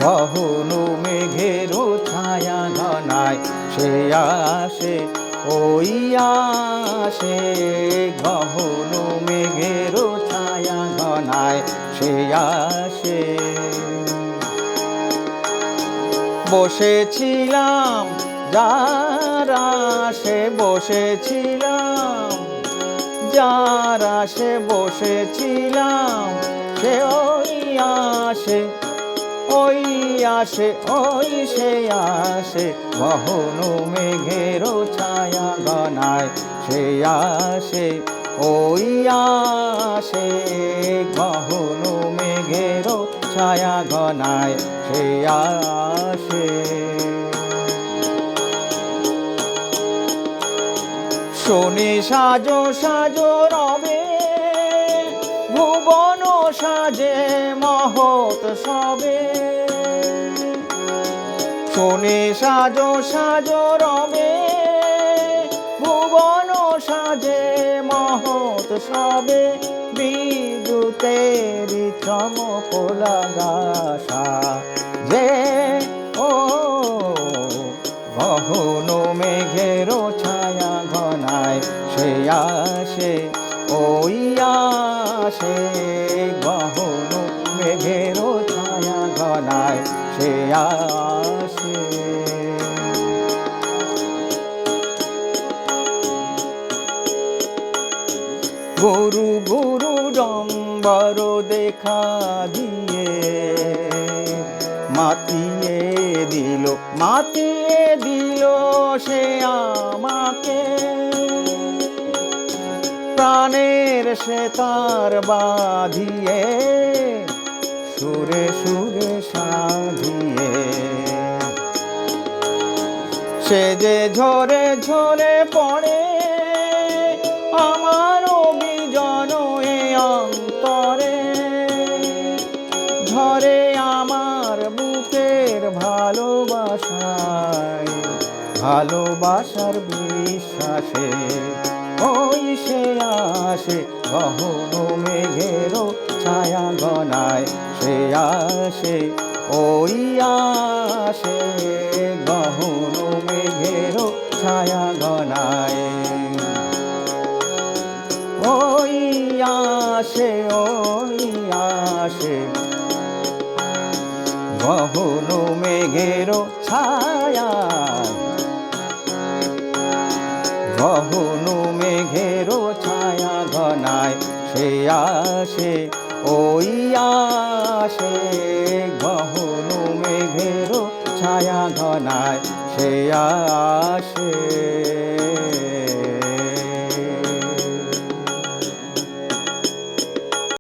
গহন মেঘের ছায়া ঘনায় সে আসে, ওই আসে। গহন মেঘের ছায়া ঘনায় সে আসে। বসেছিলাম যার আশে বসেছিলাম, যার আশে বসেছিলাম, সে ওই আসে, ওই আসে, ওই সে আসে। গহন মেঘের ছায়া ঘনায় সে আসে, ওই আসে। গহন মেঘের ছায়া ঘনায় সে আসে। শোনে সাজো সাজো রবে, ভুবন সাজে মহৎ সবে। শোনে সাজো সাজো রবে, ভুবন সাজে মহৎ সবে। বিদ্যুতের চমক লাগা সাজে, ও গহন মেঘের ছায়া ঘনায় সে আসে, ওই আসে। গহন মেঘের ছায়া ঘনায় সে আসে। গুরু গুরু ডম্বর দেখা দিয়ে মাতিয়ে দিল, মাতিয়ে দিল সে আমাকে। প্রাণের সে তার বাঁধিয়ে, সুরে সুরে সাধিয়ে। সে যে ঝরে ঝরে পড়ে আমার বিজন এ অন্তরে, ঝরে আমার বুকের ভালোবাসায়, ভালোবাসার বিশ্বাসে। ওই সে আসে, গহন মেঘের ছায়া ঘনায় সে আসে, ওই আসে। গহন মেঘের ছায়া ঘনায় ওই আসে, ওই আসে। গহন মেঘের ছায়া, গহন মেঘের ছায়া ঘনায় সে আসে, ওই আসে। গহন মেঘের ছায়া ঘনায় সে আসে।